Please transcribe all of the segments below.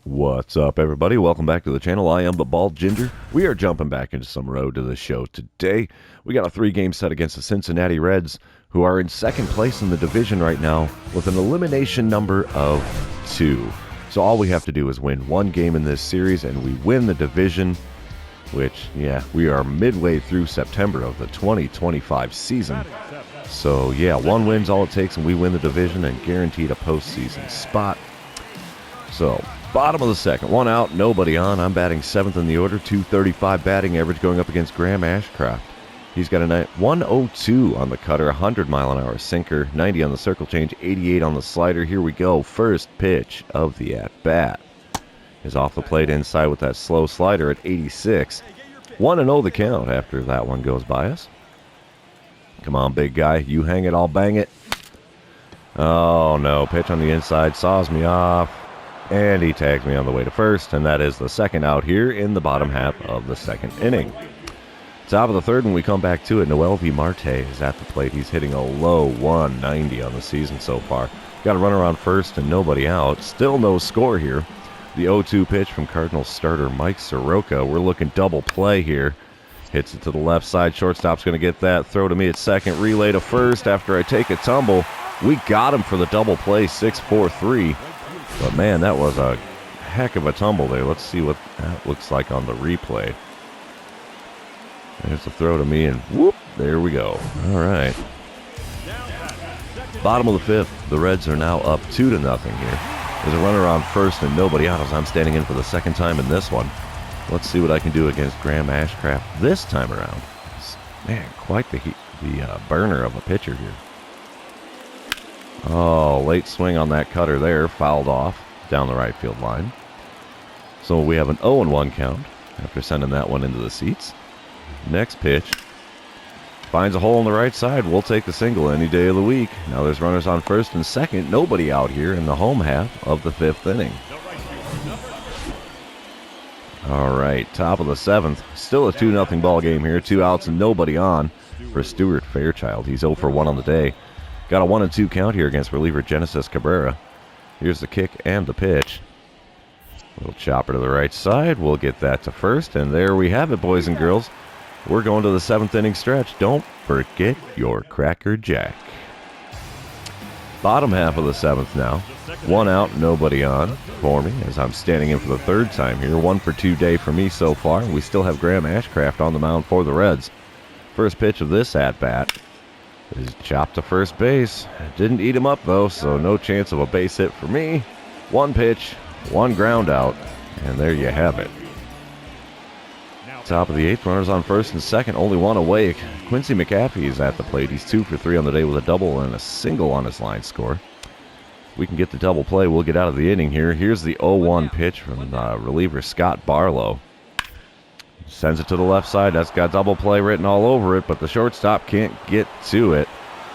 What's up, everybody? Welcome back to the channel. I am the Bald Ginger. We are jumping back into some road to the show today. We got a 3-game set against the Cincinnati Reds, who are in second place in the division right now with an elimination number of 2. So all we have to do is win 1 game in this series, and we win the division, which, yeah, we are midway through September of the 2025 season. So, yeah, 1 win's all it takes, and we win the division and guaranteed a postseason spot. So, bottom of the second, 1 out, nobody on. I'm batting 7th in the order, 235 batting average going up against Graham Ashcraft. He's got a 102 on the cutter, 100 mile an hour sinker, 90 on the circle change, 88 on the slider. Here we go. First pitch of the at-bat is off the plate inside with that slow slider at 86. 1-0 the count after that one goes by us. Come on, big guy. You hang it, I'll bang it. Oh, no. Pitch on the inside saws me off. And he tags me on the way to first, and that is the second out here in the bottom half of the second inning. Top of the third, when we come back to it, Noel V. Marte is at the plate. He's hitting a low 190 on the season so far. Got a runner on first and nobody out. Still no score here. The 0-2 pitch from Cardinals starter Mike Soroka. We're looking double play here. Hits it to the left side. Shortstop's going to get that. Throw to me at second. Relay to first after I take a tumble. We got him for the double play, 6-4-3. But, man, that was a heck of a tumble there. Let's see what that looks like on the replay. There's a throw to me, and whoop, there we go. All right. Bottom of the fifth, the Reds are now up 2-0 here. There's a runner on first and nobody out as I'm standing in for the second time in this one. Let's see what I can do against Graham Ashcraft this time around. Man, quite the burner of a pitcher here. Oh, late swing on that cutter there. Fouled off down the right field line. So we have an 0-1 count after sending that one into the seats. Next pitch. Finds a hole on the right side. We'll take the single any day of the week. Now there's runners on first and second. Nobody out here in the home half of the 5th inning. All right, top of the 7th. Still a 2-0 ball game here. 2 outs and nobody on for Stuart Fairchild. He's 0 for 1 on the day. Got a 1-2 count here against reliever Genesis Cabrera. Here's the kick and the pitch. Little chopper to the right side. We'll get that to first. And there we have it, boys and girls. We're going to the 7th inning stretch. Don't forget your Cracker Jack. Bottom half of the 7th now. 1 out, nobody on for me as I'm standing in for the 3rd time here. 1 for 2 day for me so far. We still have Graham Ashcraft on the mound for the Reds. First pitch of this at-bat is chopped to first base. Didn't eat him up, though, so no chance of a base hit for me. 1 pitch, 1 ground out, and there you have it. Top of the 8th, runners on first and second, only 1 away. Quincy McAfee is at the plate. He's 2 for 3 on the day with a double and a single on his line score. We can get the double play. We'll get out of the inning here. Here's the 0-1 pitch from reliever Scott Barlow. Sends it to the left side. That's got double play written all over it, but the shortstop can't get to it.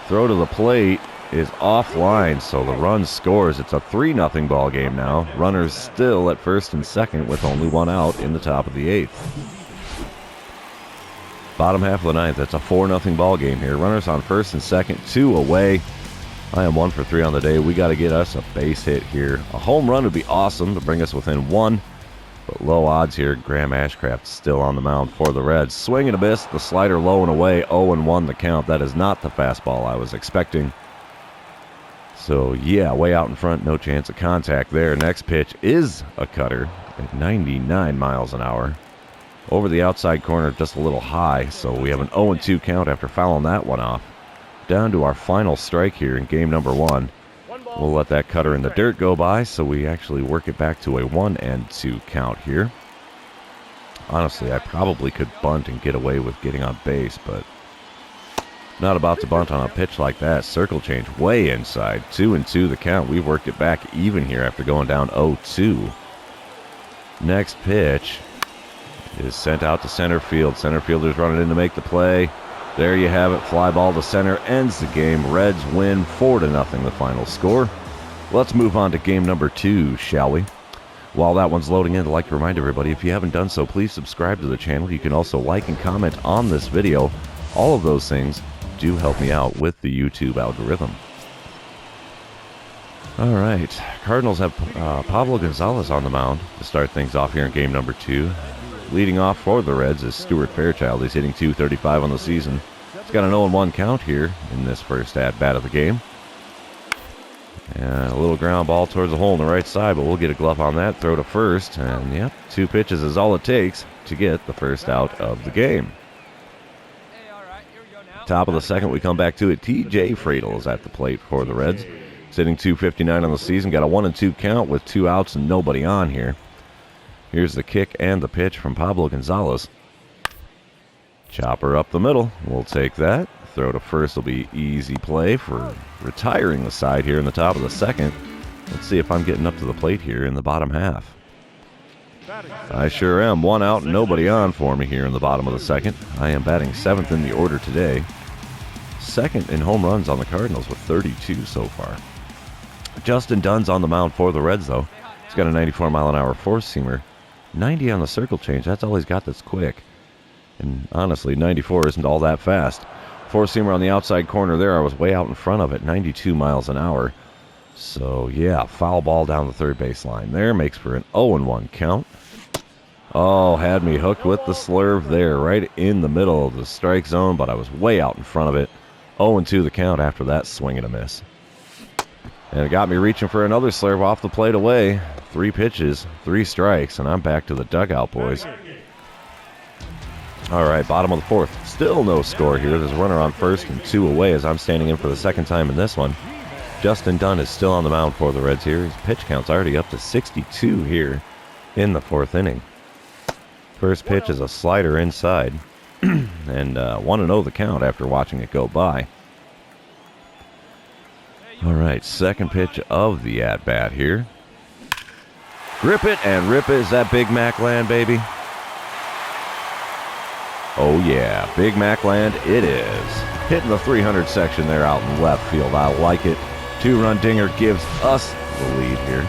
Throw to the plate is offline, so the run scores. It's a 3-0 ball game now. Runners still at first and second with only 1 out in the top of the 8th. Bottom half of the 9th. It's a 4-0 ball game here. Runners on first and second, 2 away. I am 1 for 3 on the day. We got to get us a base hit here. A home run would be awesome to bring us within 1. But low odds here. Graham Ashcraft still on the mound for the Reds. Swing and a miss. The slider low and away. 0-1 the count. That is not the fastball I was expecting. So, yeah, way out in front. No chance of contact there. Next pitch is a cutter at 99 miles an hour. Over the outside corner, just a little high. So we have an 0-2 count after fouling that one off. Down to our final strike here in game number 1. We'll let that cutter in the dirt go by, so we actually work it back to a 1-2 count here. Honestly, I probably could bunt and get away with getting on base, but not about to bunt on a pitch like that. Circle change way inside. 2-2 the count. We've worked it back even here after going down 0-2. Next pitch is sent out to center field. Center fielder's running in to make the play. There you have it. Fly ball to center ends the game. Reds win 4-0 the final score. Let's move on to game number 2, shall we? While that one's loading in, I'd like to remind everybody, if you haven't done so, please subscribe to the channel. You can also like and comment on this video. All of those things do help me out with the YouTube algorithm. All right, Cardinals have Pablo Gonzalez on the mound to start things off here in game number 2. Leading off for the Reds is Stuart Fairchild. He's hitting .235 on the season. He's got an 0-1 count here in this first at-bat of the game. And a little ground ball towards the hole on the right side, but we'll get a glove on that, throw to first, and yep, 2 pitches is all it takes to get the first out of the game. Top of the second, we come back to it. TJ Fradel is at the plate for the Reds. Sitting .259 on the season, got a 1-2 count with 2 outs and nobody on here. Here's the kick and the pitch from Pablo Gonzalez. Chopper up the middle, we'll take that. Throw to first will be easy play for retiring the side here in the top of the second. Let's see if I'm getting up to the plate here in the bottom half. I sure am. 1 out, nobody on for me here in the bottom of the second. I am batting 7th in the order today. 2nd in home runs on the Cardinals with 32 so far. Justin Dunn's on the mound for the Reds, though. He's got a 94-mile-an-hour four-seamer. 90 on the circle change. That's all he's got that's quick. And honestly, 94 isn't all that fast. Four-seamer on the outside corner there. I was way out in front of it, 92 miles an hour. So, yeah, foul ball down the third base line there. Makes for an 0-1 count. Oh, had me hooked with the slurve there, right in the middle of the strike zone, but I was way out in front of it. 0-2 the count after that swing and a miss. And it got me reaching for another slurve off the plate away. 3 pitches, 3 strikes, and I'm back to the dugout, boys. All right, bottom of the 4th. Still no score here. There's a runner on first and 2 away as I'm standing in for the second time in this one. Justin Dunn is still on the mound for the Reds here. His pitch count's already up to 62 here in the 4th inning. First pitch is a slider inside. And 1-0 the count after watching it go by. All right, second pitch of the at-bat here. Grip it and rip it. Is that Big Mac land, baby? Oh, yeah, Big Mac land it is. Hitting the 300 section there out in left field. I like it. 2-run dinger gives us the lead here.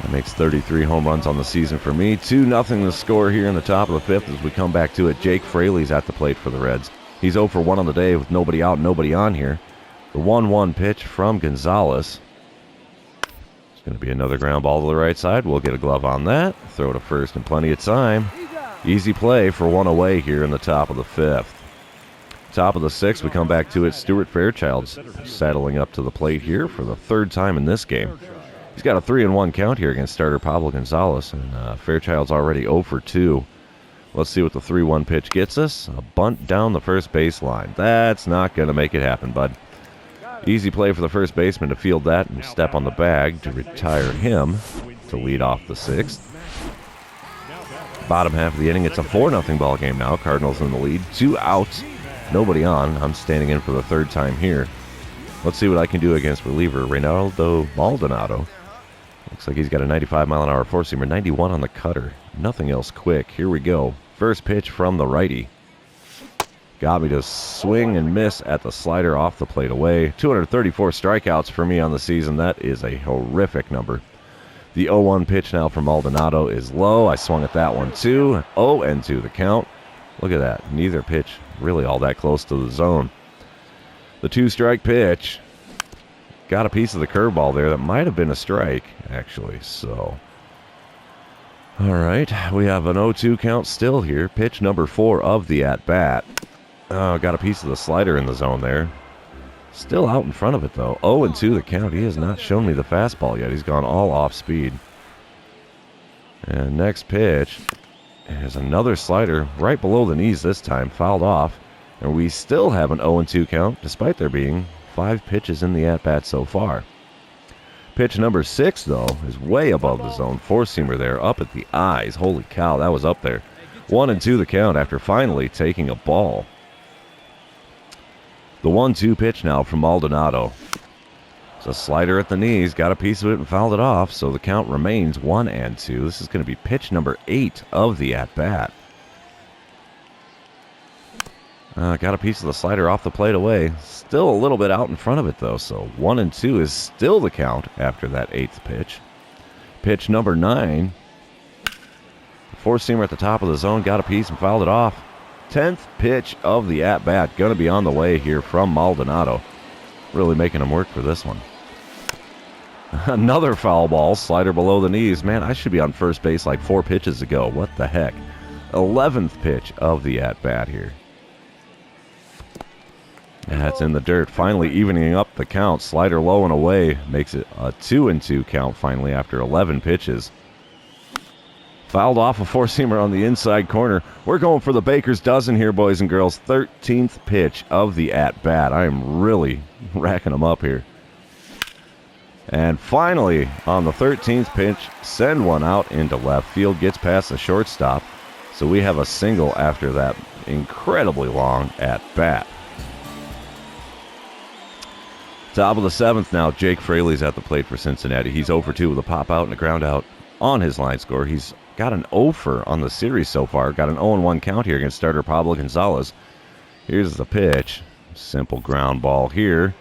That makes 33 home runs on the season for me. 2-0 the score here in the top of the 5th as we come back to it. Jake Fraley's at the plate for the Reds. He's 0 for 1 on the day with nobody out, nobody on here. The 1-1 pitch from Gonzalez. It's going to be another ground ball to the right side. We'll get a glove on that. Throw to first in plenty of time. Easy play for 1 away here in the top of the 5th. Top of the 6th, we come back to it. Stuart Fairchild's saddling up to the plate here for the 3rd time in this game. He's got a 3-1 count here against starter Pablo Gonzalez, and Fairchild's already 0 for 2. Let's see what the 3-1 pitch gets us. A bunt down the first baseline. That's not going to make it happen, bud. Easy play for the first baseman to field that and step on the bag to retire him to lead off the 6th. Bottom half of the inning, it's a 4-0 ball game now. Cardinals in the lead. 2 outs, nobody on. I'm standing in for the 3rd time here. Let's see what I can do against reliever Reynaldo Maldonado. Looks like he's got a 95-mile-an-hour four-seamer, 91 on the cutter. Nothing else quick. Here we go. First pitch from the righty. Got me to swing and miss at the slider off the plate away. 234 strikeouts for me on the season. That is a horrific number. The 0-1 pitch now from Maldonado is low. I swung at that one too. 0-2 the count. Look at that. Neither pitch really all that close to the zone. The 2-strike pitch. Got a piece of the curveball there that might have been a strike, actually. So, all right. We have an 0-2 count still here. Pitch number 4 of the at-bat. Got a piece of the slider in the zone there. Still out in front of it, though. 0-2 the count. He has not shown me the fastball yet. He's gone all off speed. And next pitch is another slider right below the knees this time. Fouled off. And we still have an 0-2 count, despite there being 5 pitches in the at-bat so far. Pitch number 6, though, is way above the zone. Four-seamer there, up at the eyes. Holy cow, that was up there. 1-2 the count after finally taking a ball. The 1-2 pitch now from Maldonado. It's a slider at the knees, got a piece of it and fouled it off, so the count remains 1-2. This is going to be pitch number 8 of the at-bat. Got a piece of the slider off the plate away. Still a little bit out in front of it, though, so 1-2 is still the count after that 8th pitch. Pitch number 9. Four-seamer at the top of the zone, got a piece and fouled it off. 10th pitch of the at-bat. Going to be on the way here from Maldonado. Really making him work for this one. Another foul ball, slider below the knees. Man, I should be on first base like 4 pitches ago. What the heck? 11th pitch of the at-bat here. That's in the dirt. Finally evening up the count. Slider low and away. Makes it a 2-2 count finally after 11 pitches. Fouled off a four-seamer on the inside corner. We're going for the baker's dozen here, boys and girls. 13th pitch of the at-bat. I am really racking them up here. And finally, on the 13th pitch, send one out into left field. Gets past the shortstop. So we have a single after that incredibly long at-bat. Top of the 7th now. Jake Fraley's at the plate for Cincinnati. He's 0 for 2 with a pop out and a ground out on his line score. He's got an 0 on the series so far. Got an 0-1 count here against starter Pablo Gonzalez. Here's the pitch. Simple ground ball here.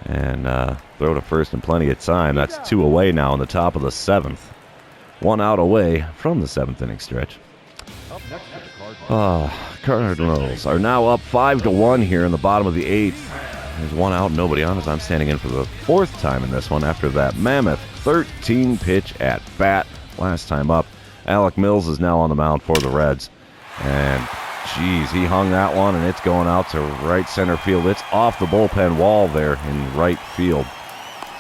And throw to first in plenty of time. That's 2 away now in the top of the 7th. 1 out away from the 7th inning stretch. Cardinals are now up 5-1 here in the bottom of the 8th. There's 1 out, nobody on as I'm standing in for the 4th time in this one after that mammoth 13-pitch at bat. Last time up, Alec Mills is now on the mound for the Reds. And, geez, he hung that one, and it's going out to right center field. It's off the bullpen wall there in right field.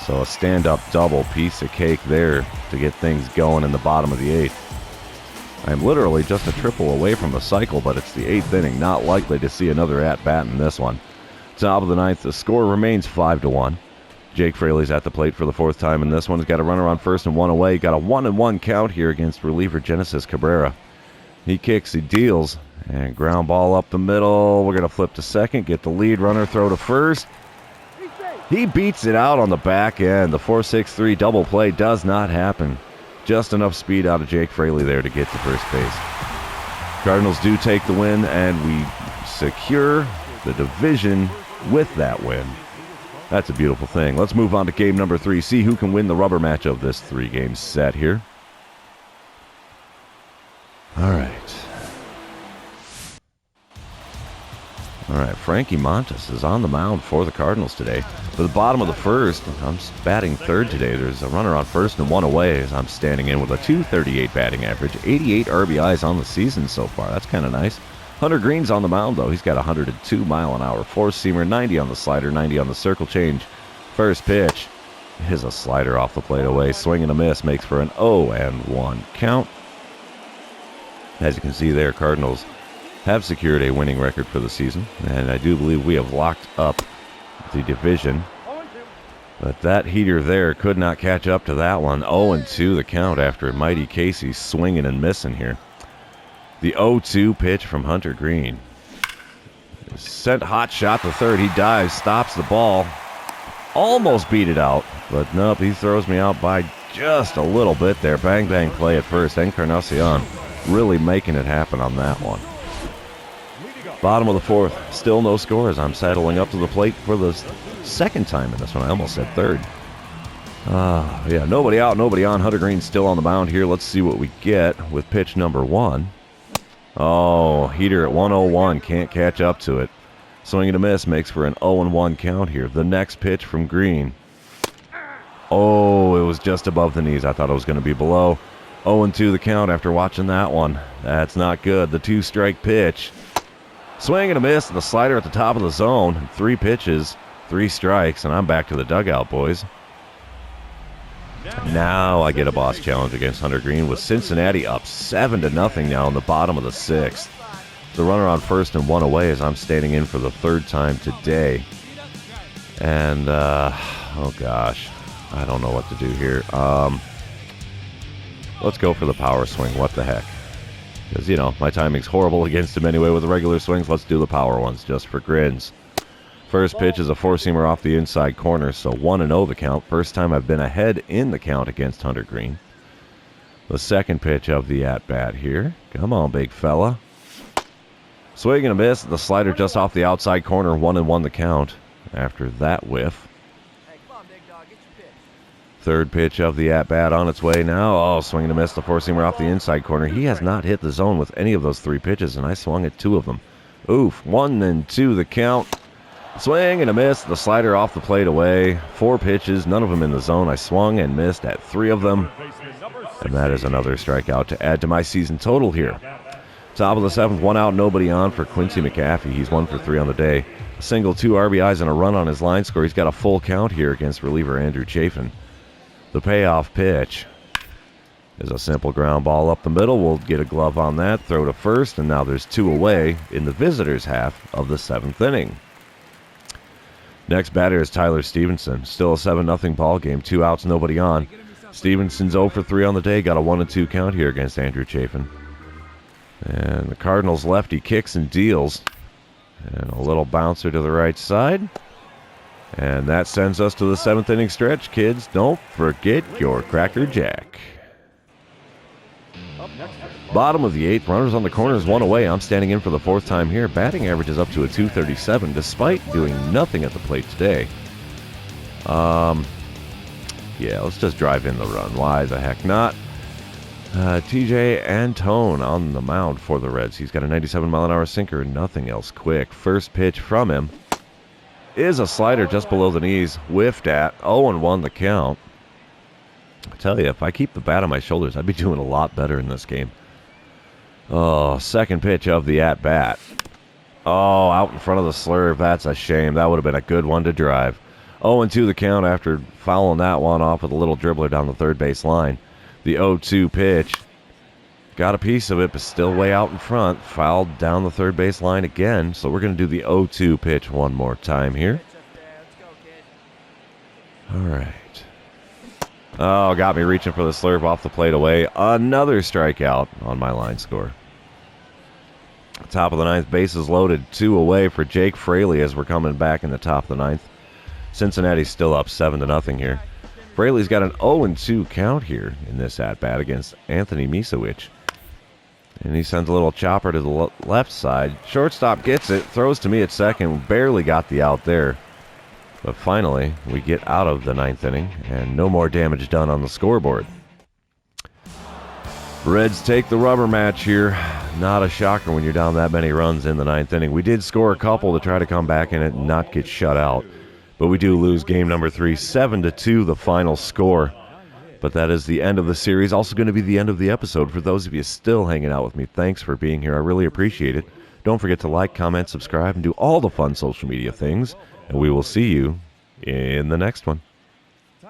So a stand-up double, piece of cake there to get things going in the bottom of the 8th. I'm literally just a triple away from the cycle, but it's the 8th inning. Not likely to see another at-bat in this one. Top of the 9th, the score remains 5-1. Jake Fraley's at the plate for the 4th time in this one. He's got a runner on first and 1 away. Got a 1-1 count here against reliever Genesis Cabrera. He kicks, he deals, and ground ball up the middle. We're going to flip to second, get the lead runner, throw to first. He beats it out on the back end. The 4-6-3 double play does not happen. Just enough speed out of Jake Fraley there to get to first base. Cardinals do take the win, and we secure the division with that win. That's a beautiful thing. Let's move on to game number 3. See who can win the rubber match of this 3-game set here. All right. Frankie Montas is on the mound for the Cardinals today. For the bottom of the 1st, I'm batting 3rd today. There's a runner on first and 1 away as I'm standing in with a .238 batting average. 88 RBIs on the season so far. That's kind of nice. Hunter Green's on the mound, though. He's got 102 mile-an-hour four-seamer, 90 on the slider, 90 on the circle change. First pitch is a slider off the plate away. Swing and a miss makes for an 0-1 count. As you can see there, Cardinals have secured a winning record for the season, and I do believe we have locked up the division. But that heater there could not catch up to that one. 0-2 the count after Mighty Casey swinging and missing here. The 0-2 pitch from Hunter Green. Sent hot shot to third. He dives, stops the ball. Almost beat it out, but nope, he throws me out by just a little bit there. Bang, bang play at first. Encarnacion really making it happen on that one. Bottom of the 4th, still no score as I'm saddling up to the plate for the 2nd time in this one. I almost said 3rd. Yeah, nobody out, nobody on. Hunter Green still on the mound here. Let's see what we get with pitch number 1. Oh, heater at 101. Can't catch up to it. Swing and a miss makes for an 0-1 count here. The next pitch from Green. Oh, it was just above the knees. I thought it was going to be below. 0-2 the count after watching that one. That's not good. The 2-strike pitch. Swing and a miss, and the slider at the top of the zone. 3 pitches, 3 strikes, and I'm back to the dugout, boys. Now I get a boss challenge against Hunter Green with Cincinnati up 7-0 now in the bottom of the 6th. The runner on first and 1 away as I'm standing in for the 3rd time today. And, oh gosh, I don't know what to do here. Let's go for the power swing. What the heck? Because, you know, my timing's horrible against him anyway with the regular swings. Let's do the power ones just for grins. First pitch is a four-seamer off the inside corner, so 1-0 the count. First time I've been ahead in the count against Hunter Green. The second pitch of the at-bat here. Come on, big fella. Swing and a miss. The slider just off the outside corner. 1-1 the count after that whiff. Hey, come on, big dog. Get your pitch. Third pitch of the at-bat on its way now. Oh, swing and a miss. The four-seamer off the inside corner. He has not hit the zone with any of those 3 pitches, and I swung at 2 of them. Oof. 1-2 the count. Swing and a miss. The slider off the plate away. 4 pitches, none of them in the zone. I swung and missed at 3 of them. And that is another strikeout to add to my season total here. Top of the 7th, 1 out, nobody on for Quincy McAfee. He's 1 for 3 on the day. A single, 2 RBIs, and a run on his line score. He's got a full count here against reliever Andrew Chafin. The payoff pitch is a simple ground ball up the middle. We'll get a glove on that, throw to first, and now there's 2 away in the visitors' half of the 7th inning. Next batter is Tyler Stevenson. Still a 7-0 ball game. 2 outs, nobody on. Stevenson's 0 for 3 on the day. Got a 1-2 count here against Andrew Chafin. And the Cardinals lefty kicks and deals. And a little bouncer to the right side. And that sends us to the 7th inning stretch, kids. Don't forget your Cracker Jack. Bottom of the 8th, runners on the corners, 1 away. I'm standing in for the 4th time here. Batting average is up to a .237 despite doing nothing at the plate today. Yeah, let's just drive in the run. Why the heck not? TJ Antone on the mound for the Reds. He's got a 97-mile-an-hour sinker and nothing else quick. First pitch from him is a slider just below the knees. Whiffed at. 0-1 the count. I tell you, if I keep the bat on my shoulders, I'd be doing a lot better in this game. Oh, second pitch of the at-bat. Oh, out in front of the slurve. That's a shame. That would have been a good one to drive. 0-2 the count after fouling that one off with a little dribbler down the third base line. The 0-2 pitch. Got a piece of it, but still way out in front. Fouled down the third base line again. So we're going to do the 0-2 pitch one more time here. All right. Oh, got me reaching for the slurve off the plate away. Another strikeout on my line score. Top of the 9th, bases loaded. 2 away for Jake Fraley as we're coming back in the top of the 9th. Cincinnati's still up 7-0 here. Fraley's got an 0-2 count here in this at-bat against Anthony Misowicz. And he sends a little chopper to the left side. Shortstop gets it, throws to me at second. Barely got the out there. But finally, we get out of the 9th inning, and no more damage done on the scoreboard. Reds take the rubber match here. Not a shocker when you're down that many runs in the 9th inning. We did score a couple to try to come back in it and not get shut out. But we do lose game number 3, 7-2, the final score. But that is the end of the series. Also going to be the end of the episode. For those of you still hanging out with me, thanks for being here. I really appreciate it. Don't forget to like, comment, subscribe, and do all the fun social media things. And we will see you in the next one.